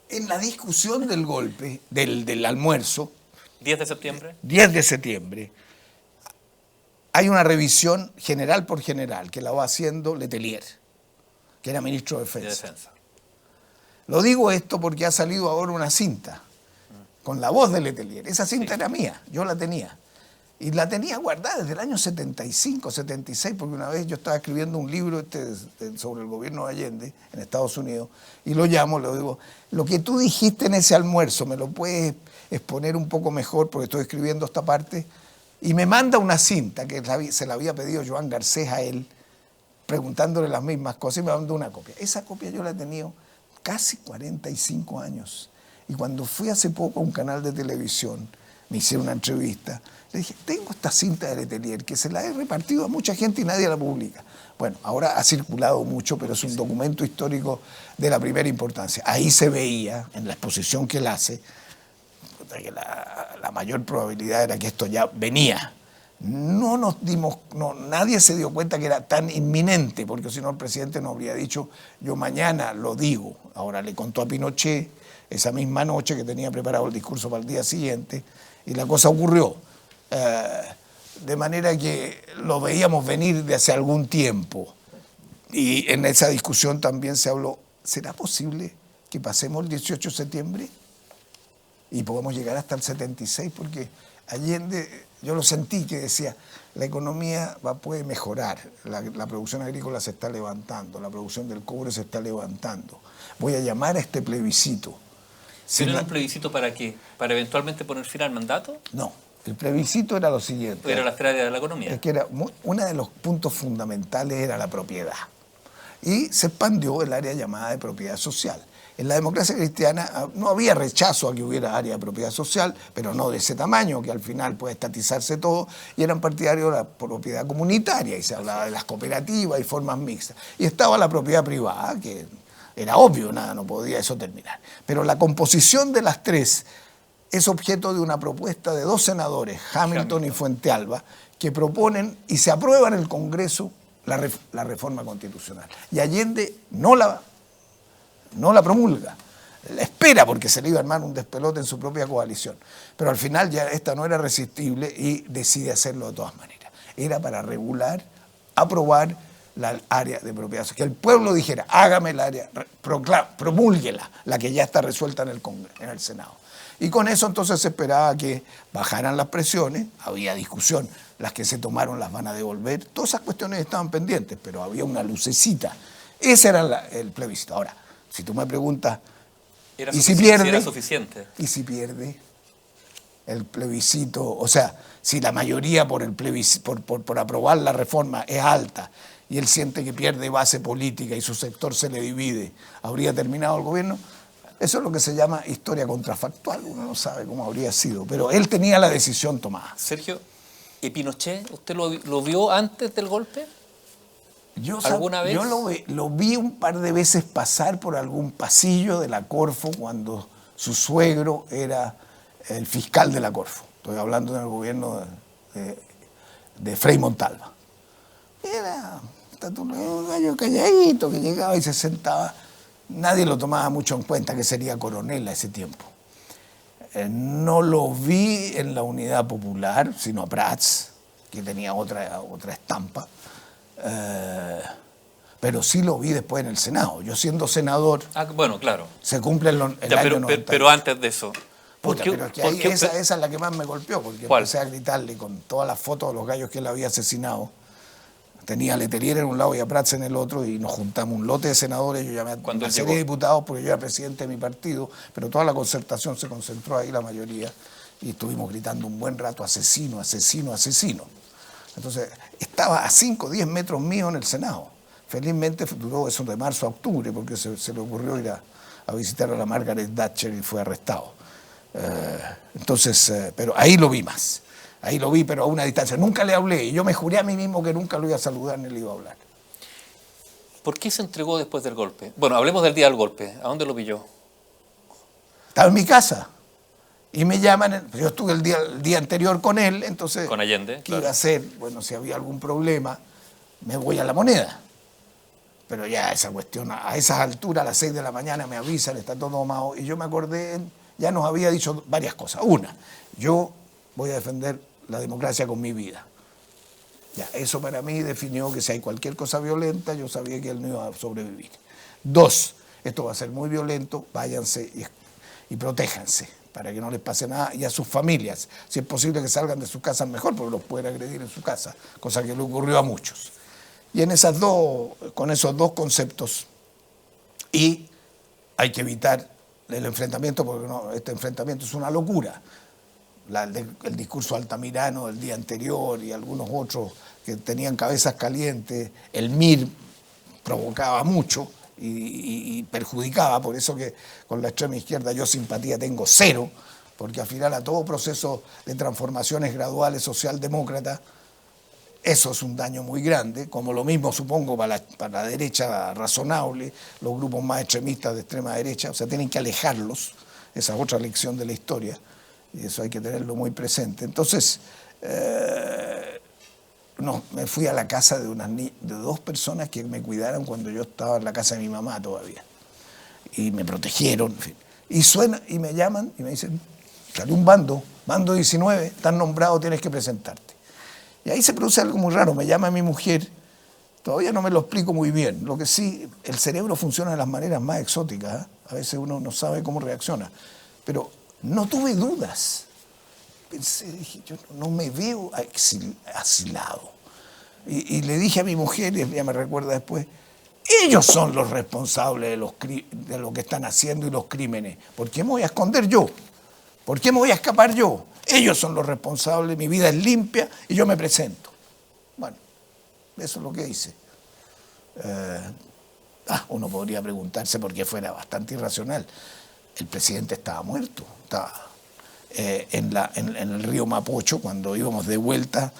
En la discusión del golpe, del almuerzo, 10 de septiembre. 10 de septiembre, hay una revisión general por general que la va haciendo Letelier, que era ministro de Defensa. Lo digo esto porque ha salido ahora una cinta con la voz de Letelier. Esa cinta era mía, yo la tenía. Y la tenía guardada desde el año 75, 76, porque una vez yo estaba escribiendo un libro sobre el gobierno de Allende en Estados Unidos, y lo llamo, le digo, lo que tú dijiste en ese almuerzo, ¿me lo puedes exponer un poco mejor? Porque estoy escribiendo esta parte. Y me manda una cinta que se la había pedido Joan Garcés a él, preguntándole las mismas cosas, y me mandó una copia. Esa copia yo la he tenido casi 45 años. Y cuando fui hace poco a un canal de televisión, me hicieron una entrevista, le dije, tengo esta cinta de Letelier que se la he repartido a mucha gente y nadie la publica. Bueno, ahora ha circulado mucho, pero es un documento histórico de la primera importancia. Ahí se veía, en la exposición que él hace, que la mayor probabilidad era que esto ya venía. Nadie se dio cuenta que era tan inminente, porque si no el presidente nos habría dicho, yo mañana lo digo. Ahora le contó a Pinochet esa misma noche que tenía preparado el discurso para el día siguiente, y la cosa ocurrió. De manera que lo veíamos venir de hace algún tiempo. Y en esa discusión también se habló, ¿será posible que pasemos el 18 de septiembre y podamos llegar hasta el 76? Porque Allende, yo lo sentí que decía, la economía puede mejorar, la producción agrícola se está levantando, la producción del cobre se está levantando. Voy a llamar a este plebiscito. ¿Pero era un plebiscito para qué? ¿Para eventualmente poner fin al mandato? No, el plebiscito era lo siguiente. ¿Era la esfera de la economía? Es que uno de los puntos fundamentales era la propiedad. Y se expandió el área llamada de propiedad social. En la democracia cristiana no había rechazo a que hubiera área de propiedad social, pero no de ese tamaño, que al final puede estatizarse todo, y eran partidarios de la propiedad comunitaria, y se hablaba de las cooperativas y formas mixtas. Y estaba la propiedad privada, que era obvio, no podía eso terminar. Pero la composición de las tres es objeto de una propuesta de 2 senadores, Hamilton y Fuentealba, que proponen y se aprueba en el Congreso la reforma constitucional. Y Allende no la promulga. La espera porque se le iba a armar un despelote en su propia coalición. Pero al final ya esta no era resistible y decide hacerlo de todas maneras. Era para regular, aprobar la área de propiedad, que el pueblo dijera, hágame el área, promúlguela, la que ya está resuelta en el Senado. Y con eso entonces se esperaba que bajaran las presiones, había discusión, las que se tomaron las van a devolver, todas esas cuestiones estaban pendientes, pero había una lucecita. Ese era el plebiscito. Ahora, si tú me preguntas, ¿y si pierde? Era suficiente. ¿Y si pierde el plebiscito? O sea, si la mayoría por aprobar la reforma es alta y él siente que pierde base política y su sector se le divide, ¿habría terminado el gobierno? Eso es lo que se llama historia contrafactual, uno no sabe cómo habría sido, pero él tenía la decisión tomada. Sergio, ¿y Pinochet, usted lo vio antes del golpe? ¿Alguna vez? Yo lo vi un par de veces pasar por algún pasillo de la Corfo cuando su suegro era el fiscal de la Corfo. Estoy hablando del gobierno de Frei Montalva. Era un gallo calladito que llegaba y se sentaba. Nadie lo tomaba mucho en cuenta, que sería coronel a ese tiempo. No lo vi en la Unidad Popular, sino a Prats, que tenía otra estampa. Pero sí lo vi después en el Senado. Yo siendo senador, bueno, claro. se cumple el año 90. Pero antes de eso. Pero es que esa es la que más me golpeó, porque ¿cuál? Empecé a gritarle con todas las fotos de los gallos que él había asesinado. Tenía a Letelier en un lado y a Prats en el otro, y nos juntamos un lote de senadores. Yo llamé a una serie de diputados porque yo era presidente de mi partido, pero toda la concertación se concentró ahí, la mayoría, y estuvimos gritando un buen rato: asesino, asesino, asesino. Entonces, estaba a 5 o 10 metros mío en el Senado. Felizmente duró eso de marzo a octubre, porque se le ocurrió ir a visitar a la Margaret Thatcher y fue arrestado. Pero ahí lo vi más. Ahí lo vi, pero a una distancia. Nunca le hablé, y yo me juré a mí mismo que nunca lo iba a saludar ni le iba a hablar. ¿Por qué se entregó después del golpe? Bueno, hablemos del día del golpe. ¿A dónde lo pilló? Estaba en mi casa. Y me llaman, yo estuve el día anterior con él, entonces... Con Allende, ¿qué claro. iba a hacer? Bueno, si había algún problema, me voy a La Moneda. Pero ya esa cuestión, a esas alturas, a las 6 de la mañana me avisan, está todo tomado. Y yo me acordé, ya nos había dicho varias cosas. Una, yo voy a defender la democracia con mi vida. Ya, eso para mí definió que si hay cualquier cosa violenta, yo sabía que él no iba a sobrevivir. 2, esto va a ser muy violento, váyanse y protéjanse para que no les pase nada, y a sus familias, si es posible que salgan de sus casas mejor, porque los pueden agredir en su casa, cosa que le ocurrió a muchos. Y con esos dos conceptos, y hay que evitar el enfrentamiento, porque este enfrentamiento es una locura. El discurso altamirano del día anterior y algunos otros que tenían cabezas calientes, el MIR provocaba mucho y perjudicaba, por eso que con la extrema izquierda yo simpatía tengo 0, porque al final a todo proceso de transformaciones graduales socialdemócratas, eso es un daño muy grande, como lo mismo supongo para la derecha razonable, los grupos más extremistas de extrema derecha, o sea, tienen que alejarlos, esa es otra lección de la historia. Y eso hay que tenerlo muy presente. Entonces, me fui a la casa de 2 personas que me cuidaron cuando yo estaba en la casa de mi mamá todavía. Y me protegieron, en fin. Y me llaman y me dicen, salió un bando 19, estás nombrado, tienes que presentarte. Y ahí se produce algo muy raro, me llama mi mujer, todavía no me lo explico muy bien. Lo que sí, el cerebro funciona de las maneras más exóticas, ¿eh? A veces uno no sabe cómo reacciona. Pero no tuve dudas. Pensé, dije, yo no me veo asilado. Y le dije a mi mujer, y ella me recuerda después, ellos son los responsables de lo que están haciendo y los crímenes. ¿Por qué me voy a esconder yo? ¿Por qué me voy a escapar yo? Ellos son los responsables, mi vida es limpia y yo me presento. Bueno, eso es lo que hice. Uno podría preguntarse por qué fuera bastante irracional. El presidente estaba muerto, estaba en el río Mapocho cuando íbamos de vuelta.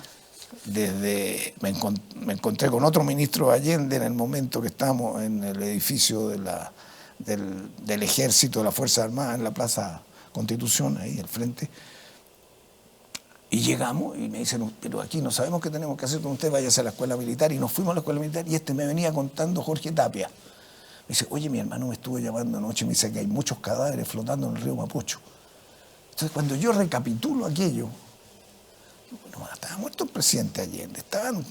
Me encontré con otro ministro de Allende en el momento que estábamos en el edificio del Ejército de la Fuerza Armada en la Plaza Constitución, ahí al frente. Y llegamos y me dicen, pero aquí no sabemos qué tenemos que hacer con usted, váyase a la escuela militar. Y nos fuimos a la escuela militar y me venía contando Jorge Tapia. Me dice, oye, mi hermano me estuvo llamando anoche, me dice que hay muchos cadáveres flotando en el río Mapocho. Entonces, cuando yo recapitulo aquello, estaba muerto el presidente Allende, estaban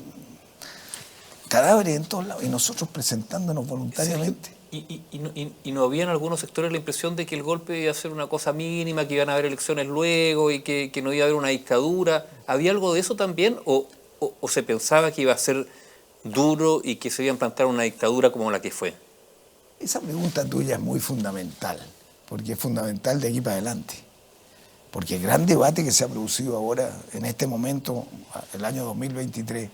cadáveres en todos lados y nosotros presentándonos voluntariamente. ¿Y no había en algunos sectores la impresión de que el golpe iba a ser una cosa mínima, que iban a haber elecciones luego y que no iba a haber una dictadura? ¿Había algo de eso también o se pensaba que iba a ser duro y que se iba a implantar una dictadura como la que fue? Esa pregunta tuya es muy fundamental, porque es fundamental de aquí para adelante. Porque el gran debate que se ha producido ahora, en este momento, el año 2023,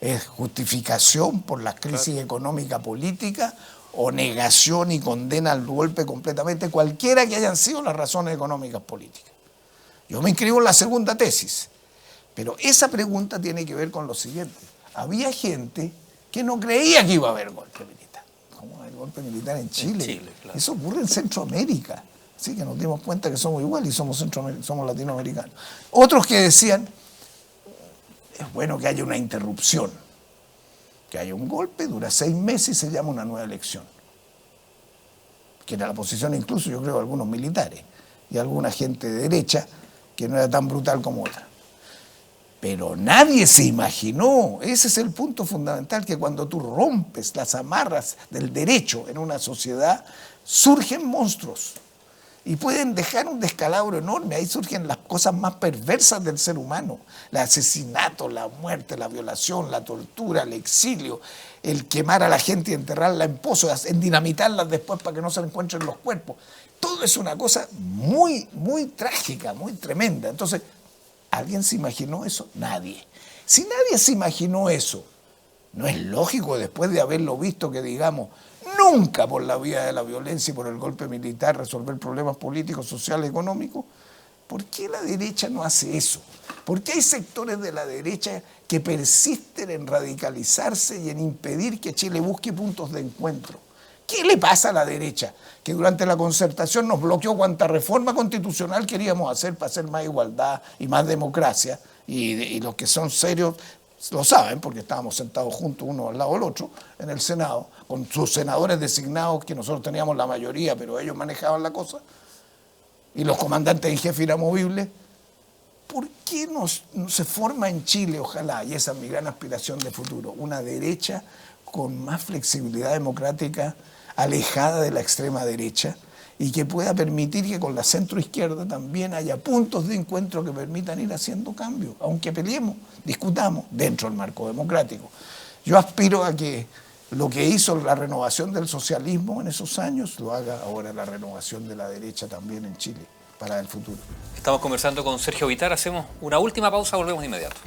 es justificación por la crisis económica política o negación y condena al golpe completamente, cualquiera que hayan sido las razones económicas políticas. Yo me inscribo en la segunda tesis, pero esa pregunta tiene que ver con lo siguiente. Había gente que no creía que iba a haber golpe militar. ¿Cómo va a haber golpe militar en Chile? En Chile, claro. Eso ocurre en Centroamérica. Así que nos dimos cuenta que somos iguales y somos latinoamericanos. Otros que decían, es bueno que haya una interrupción, que haya un golpe, dura 6 meses y se llama una nueva elección. Que era la posición incluso, yo creo, de algunos militares y alguna gente de derecha que no era tan brutal como otra. Pero nadie se imaginó, ese es el punto fundamental, que cuando tú rompes las amarras del derecho en una sociedad, surgen monstruos. Y pueden dejar un descalabro enorme. Ahí surgen las cosas más perversas del ser humano. El asesinato, la muerte, la violación, la tortura, el exilio, el quemar a la gente y enterrarla en pozos, en dinamitarlas después para que no se encuentren los cuerpos. Todo es una cosa muy, muy trágica, muy tremenda. Entonces, ¿alguien se imaginó eso? Nadie. Si nadie se imaginó eso, no es lógico después de haberlo visto que digamos, nunca por la vía de la violencia y por el golpe militar resolver problemas políticos, sociales, económicos. ¿Por qué la derecha no hace eso? ¿Por qué hay sectores de la derecha que persisten en radicalizarse y en impedir que Chile busque puntos de encuentro? ¿Qué le pasa a la derecha? Que durante la concertación nos bloqueó cuanta reforma constitucional queríamos hacer para hacer más igualdad y más democracia, y los que son serios lo saben, porque estábamos sentados juntos uno al lado del otro en el Senado, con sus senadores designados, que nosotros teníamos la mayoría, pero ellos manejaban la cosa, y los comandantes en jefe inamovibles. ¿Por qué no se forma en Chile, ojalá, y esa es mi gran aspiración de futuro, una derecha con más flexibilidad democrática, alejada de la extrema derecha, y que pueda permitir que con la centroizquierda también haya puntos de encuentro que permitan ir haciendo cambios, aunque peleemos, discutamos dentro del marco democrático? Yo aspiro a que lo que hizo la renovación del socialismo en esos años lo haga ahora la renovación de la derecha también en Chile para el futuro. Estamos conversando con Sergio Vitar, hacemos una última pausa, volvemos de inmediato.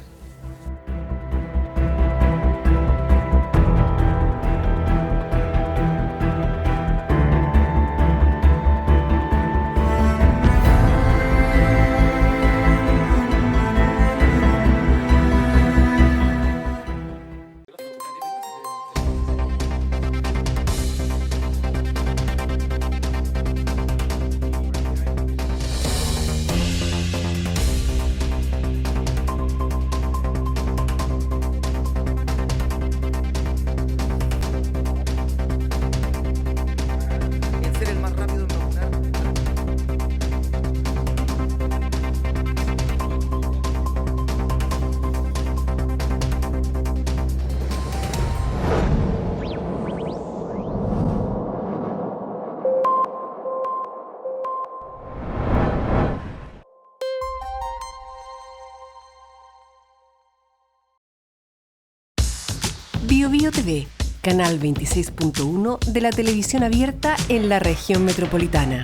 BioBio TV, canal 26.1 de la televisión abierta en la región metropolitana.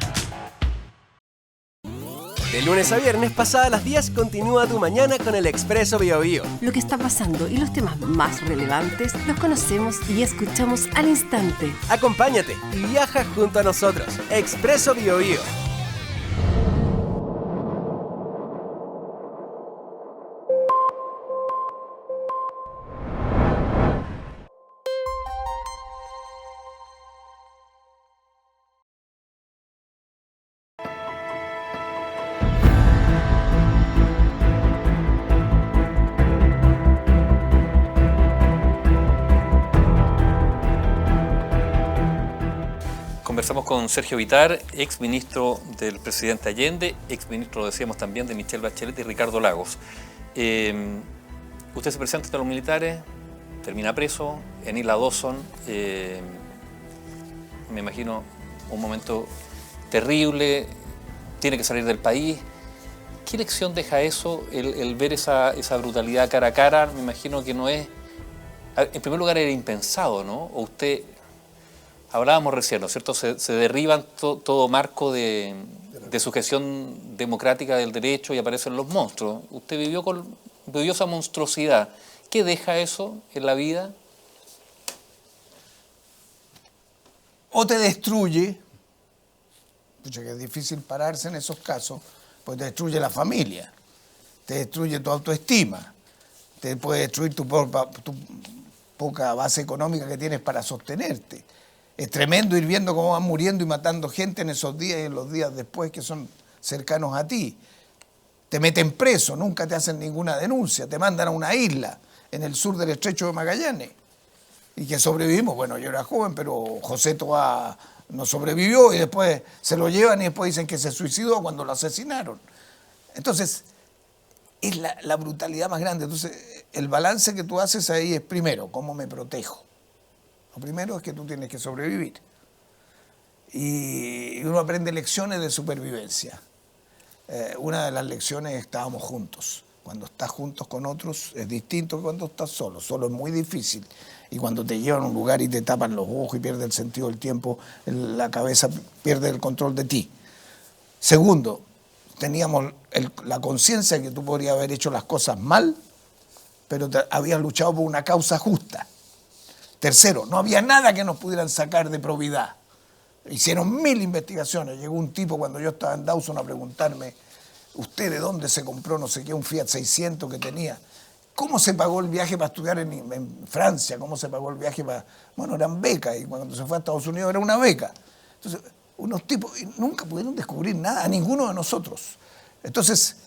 De lunes a viernes, pasadas las 10, continúa tu mañana con el Expreso BioBio. Lo que está pasando y los temas más relevantes los conocemos y escuchamos al instante. Acompáñate y viaja junto a nosotros. Expreso BioBio. Conversamos con Sergio Vitar, ex ministro del presidente Allende, ex ministro, lo decíamos también, de Michelle Bachelet y Ricardo Lagos. Usted se presenta ante los militares, termina preso en Isla Dawson. Me imagino un momento terrible, tiene que salir del país. ¿Qué lección deja eso, el ver esa brutalidad cara a cara? Me imagino que no es... En primer lugar era impensado, ¿no? O usted... Hablábamos recién, ¿no es cierto? Se derriban todo marco de sujeción democrática del derecho y aparecen los monstruos. Usted vivió esa monstruosidad. ¿Qué deja eso en la vida? O te destruye, pucha, que es difícil pararse en esos casos, pues te destruye la familia, te destruye tu autoestima, te puede destruir tu poca base económica que tienes para sostenerte. Es tremendo ir viendo cómo van muriendo y matando gente en esos días y en los días después que son cercanos a ti. Te meten preso, nunca te hacen ninguna denuncia, te mandan a una isla en el sur del estrecho de Magallanes. Y que sobrevivimos, bueno, yo era joven, pero José Toá no sobrevivió y después se lo llevan y después dicen que se suicidó cuando lo asesinaron. Entonces, es la brutalidad más grande. Entonces, el balance que tú haces ahí es, primero, ¿cómo me protejo? Lo primero es que tú tienes que sobrevivir. Y uno aprende lecciones de supervivencia. Una de las lecciones es que estábamos juntos. Cuando estás juntos con otros es distinto que cuando estás solo. Solo es muy difícil. Y cuando te llevan a un lugar y te tapan los ojos y pierdes el sentido del tiempo, la cabeza pierde el control de ti. Segundo, teníamos la conciencia de que tú podrías haber hecho las cosas mal, pero habías luchado por una causa justa. Tercero, no había nada que nos pudieran sacar de probidad. Hicieron 1000 investigaciones. Llegó un tipo cuando yo estaba en Dawson a preguntarme, ¿usted de dónde se compró no sé qué, un Fiat 600 que tenía? ¿Cómo se pagó el viaje para estudiar en Francia? ¿Cómo se pagó el viaje para...? Bueno, eran becas y cuando se fue a Estados Unidos era una beca. Entonces, unos tipos nunca pudieron descubrir nada, a ninguno de nosotros. Entonces,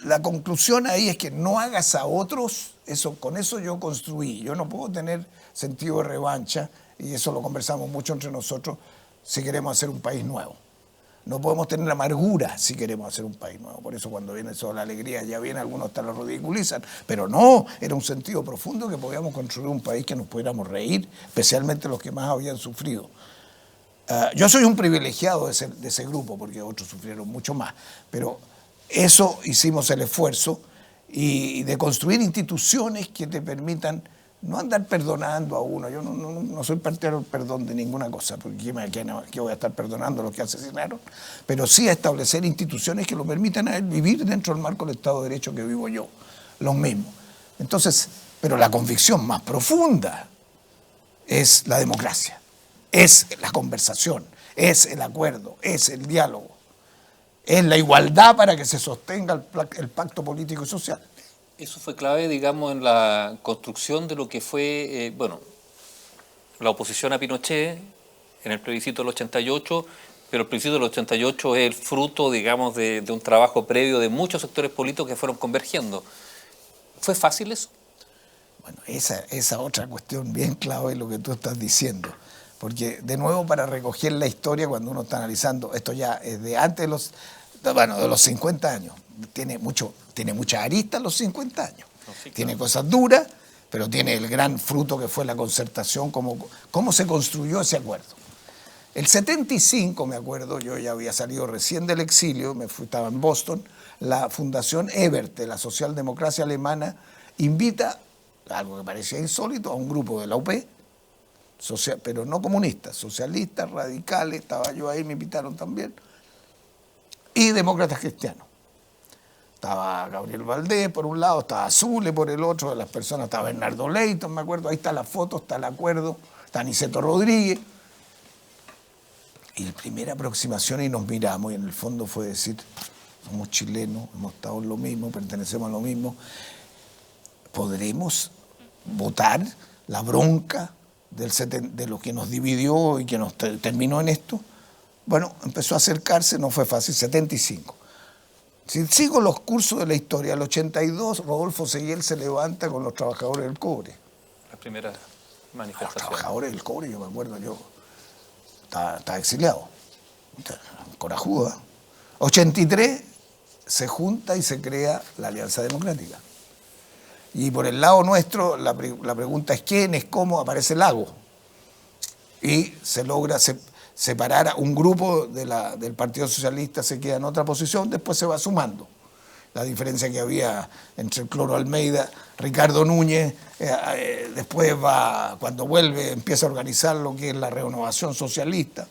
la conclusión ahí es que no hagas a otros, con eso yo construí. Yo no puedo tener sentido de revancha, y eso lo conversamos mucho entre nosotros, si queremos hacer un país nuevo. No podemos tener amargura si queremos hacer un país nuevo. Por eso cuando viene eso de la alegría, ya viene, algunos hasta lo ridiculizan. Pero no, era un sentido profundo que podíamos construir un país que nos pudiéramos reír, especialmente los que más habían sufrido. Yo soy un privilegiado de ese grupo, porque otros sufrieron mucho más. Pero eso hicimos el esfuerzo y de construir instituciones que te permitan no andar perdonando a uno. Yo no soy partidario del perdón de ninguna cosa, porque ¿qué voy a estar perdonando a los que asesinaron? Pero sí a establecer instituciones que lo permitan a él vivir dentro del marco del Estado de Derecho que vivo yo, los mismos. Entonces, pero la convicción más profunda es la democracia, es la conversación, es el acuerdo, es el diálogo, es la igualdad para que se sostenga el pacto político y social. Eso fue clave, digamos, en la construcción de lo que fue, la oposición a Pinochet en el plebiscito del 88, pero el plebiscito del 88 es el fruto, digamos, de un trabajo previo de muchos sectores políticos que fueron convergiendo. ¿Fue fácil eso? Bueno, esa otra cuestión bien clave es lo que tú estás diciendo. Porque, de nuevo, para recoger la historia, cuando uno está analizando, esto ya es de antes de los 50 años. Tiene muchas aristas los 50 años. No, sí, claro. Tiene cosas duras, pero tiene el gran fruto que fue la concertación, cómo se construyó ese acuerdo. El 75, me acuerdo, yo ya había salido recién del exilio, estaba en Boston, la Fundación Ebert, de la socialdemocracia alemana, invita, algo que parecía insólito, a un grupo de la UP, pero no comunistas, socialistas, radicales, estaba yo ahí, me invitaron también, y demócratas cristianos. Estaba Gabriel Valdés por un lado, estaba Zule por el otro, de las personas estaba Bernardo Leighton, me acuerdo, ahí está la foto, está el acuerdo, está Niceto Rodríguez. Y la primera aproximación y nos miramos y en el fondo fue decir, somos chilenos, hemos estado en lo mismo, pertenecemos a lo mismo, ¿podremos votar la bronca de lo que nos dividió y que nos terminó en esto? Bueno, empezó a acercarse, no fue fácil, 75. Si sigo los cursos de la historia, el 82, Rodolfo Seguiel se levanta con los trabajadores del cobre. La primera manifestación. Los trabajadores del cobre, yo me acuerdo, yo estaba exiliado, corajudo. 83 se junta y se crea la Alianza Democrática. Y por el lado nuestro, la pregunta es quién, es cómo, aparece Lago. Y se logra separar a un grupo del Partido Socialista, se queda en otra posición, después se va sumando. La diferencia que había entre el Cloro Almeida, Ricardo Núñez, después cuando vuelve, empieza a organizar lo que es la renovación socialista.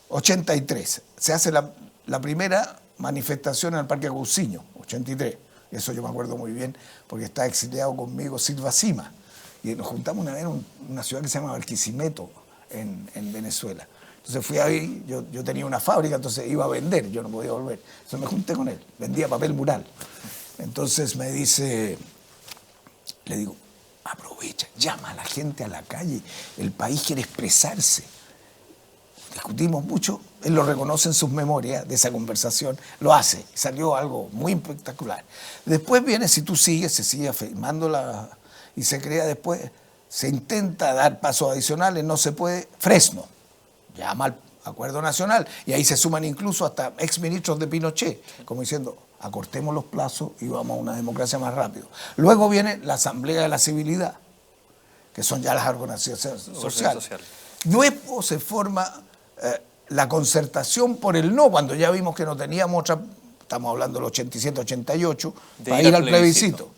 83, se hace la primera manifestación en el Parque Cousiño, 83. Eso yo me acuerdo muy bien, porque está exiliado conmigo Silva Sima. Y nos juntamos una vez en una ciudad que se llama Barquisimeto, en Venezuela. Entonces fui ahí, yo tenía una fábrica, entonces iba a vender, yo no podía volver. Entonces me junté con él, vendía papel mural. Entonces me dice, le digo, aprovecha, llama a la gente a la calle, el país quiere expresarse. Discutimos mucho, él lo reconoce en sus memorias de esa conversación, lo hace, salió algo muy espectacular. Después viene, si tú sigues, se sigue afirmando y se crea después, se intenta dar pasos adicionales, no se puede, Fresno, llama al Acuerdo Nacional, y ahí se suman incluso hasta exministros de Pinochet, como diciendo, acortemos los plazos y vamos a una democracia más rápido. Luego viene la Asamblea de la Civilidad, que son ya las organizaciones sociales. Luego se forma la concertación por el no, cuando ya vimos que no teníamos otra, estamos hablando del 87-88, para ir al plebiscito.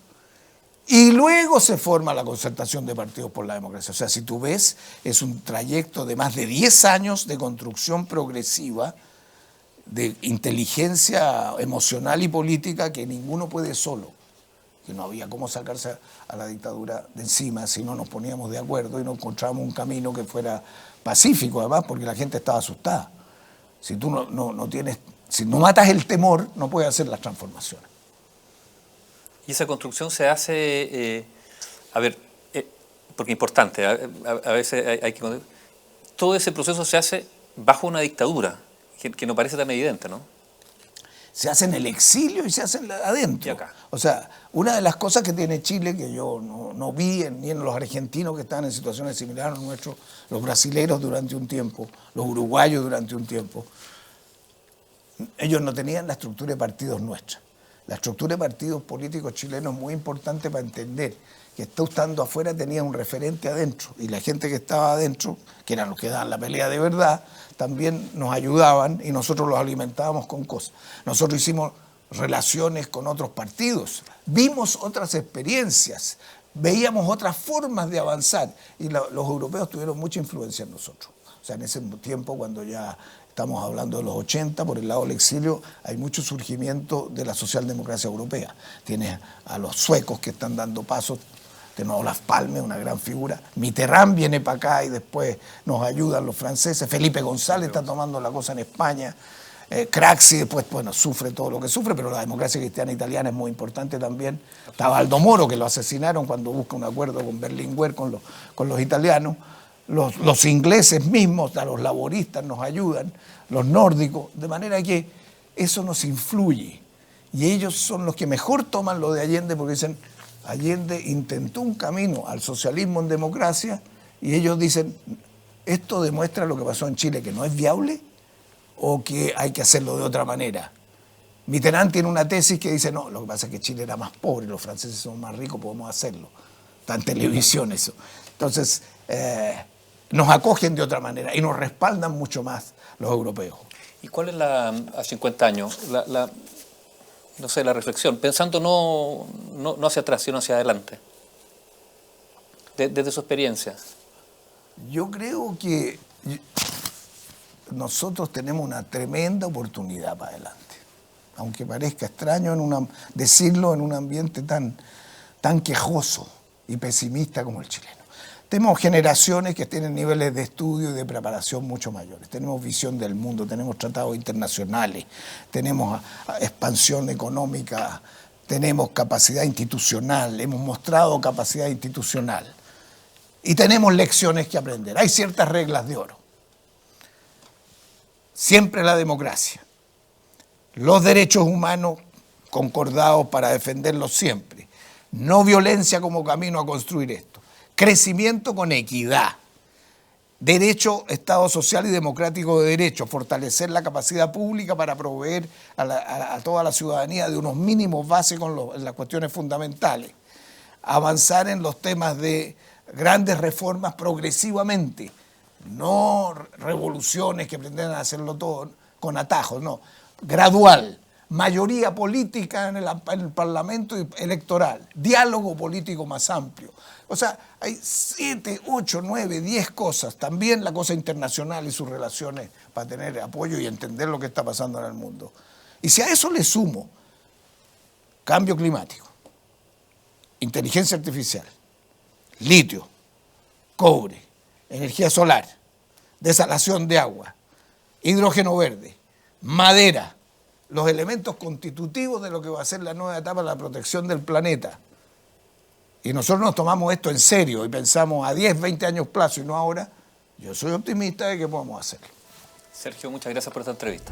Y luego se forma la concertación de partidos por la democracia. O sea, si tú ves, es un trayecto de más de 10 años de construcción progresiva, de inteligencia emocional y política que ninguno puede solo. Que no había cómo sacarse a la dictadura de encima si no nos poníamos de acuerdo y no encontrábamos un camino que fuera pacífico, además, porque la gente estaba asustada. Si tú si no matas el temor, no puedes hacer las transformaciones. Y esa construcción se hace, porque es importante, a veces hay que... Todo ese proceso se hace bajo una dictadura, que no parece tan evidente, ¿no? Se hace en el exilio y se hace adentro. Y acá. O sea, una de las cosas que tiene Chile, que yo no vi ni en los argentinos que están en situaciones similares a nuestros, los brasileños durante un tiempo, los uruguayos durante un tiempo, ellos no tenían la estructura de partidos nuestra. La estructura de partidos políticos chilenos es muy importante para entender que estando afuera tenía un referente adentro, y la gente que estaba adentro, que eran los que daban la pelea de verdad, también nos ayudaban y nosotros los alimentábamos con cosas. Nosotros hicimos relaciones con otros partidos, vimos otras experiencias, veíamos otras formas de avanzar, y los europeos tuvieron mucha influencia en nosotros. O sea, en ese tiempo, cuando ya estamos hablando de los 80, por el lado del exilio, hay mucho surgimiento de la socialdemocracia europea. Tienes a los suecos que están dando pasos, tenemos Olaf Palme, una gran figura, Mitterrand viene para acá y después nos ayudan los franceses, Felipe González está tomando la cosa en España, Craxi después, bueno, sufre todo lo que sufre, pero la democracia cristiana italiana es muy importante también. Estaba Aldo Moro, que lo asesinaron cuando busca un acuerdo con Berlinguer, con los italianos. Los ingleses mismos, los laboristas nos ayudan, los nórdicos, de manera que eso nos influye. Y ellos son los que mejor toman lo de Allende, porque dicen, Allende intentó un camino al socialismo en democracia, y ellos dicen, esto demuestra lo que pasó en Chile, que no es viable, o que hay que hacerlo de otra manera. Mitterrand tiene una tesis que dice, no, lo que pasa es que Chile era más pobre, los franceses son más ricos, podemos hacerlo. Está en televisión eso. Entonces, nos acogen de otra manera y nos respaldan mucho más los europeos. ¿Y cuál es a 50 años, no sé, la reflexión, pensando no hacia atrás, sino hacia adelante, desde su experiencia? Yo creo que nosotros tenemos una tremenda oportunidad para adelante, aunque parezca extraño decirlo en un ambiente tan quejoso y pesimista como el chileno. Tenemos generaciones que tienen niveles de estudio y de preparación mucho mayores. Tenemos visión del mundo, tenemos tratados internacionales, tenemos expansión económica, tenemos capacidad institucional, hemos mostrado capacidad institucional. Y tenemos lecciones que aprender. Hay ciertas reglas de oro. Siempre la democracia. Los derechos humanos concordados para defenderlos siempre. No violencia como camino a construir esto. Crecimiento con equidad. Derecho, Estado social y democrático de derecho, fortalecer la capacidad pública para proveer a toda la ciudadanía de unos mínimos básicos en las cuestiones fundamentales, avanzar en los temas de grandes reformas progresivamente, no revoluciones que pretendan hacerlo todo con atajos, no, gradual, mayoría política en el Parlamento electoral, diálogo político más amplio. O sea, hay 7, 8, 9, 10 cosas, también la cosa internacional y sus relaciones para tener apoyo y entender lo que está pasando en el mundo. Y si a eso le sumo cambio climático, inteligencia artificial, litio, cobre, energía solar, desalación de agua, hidrógeno verde, madera, los elementos constitutivos de lo que va a ser la nueva etapa de la protección del planeta. Y nosotros nos tomamos esto en serio y pensamos a 10, 20 años plazo y no ahora, yo soy optimista de que podamos hacerlo. Sergio, muchas gracias por esta entrevista.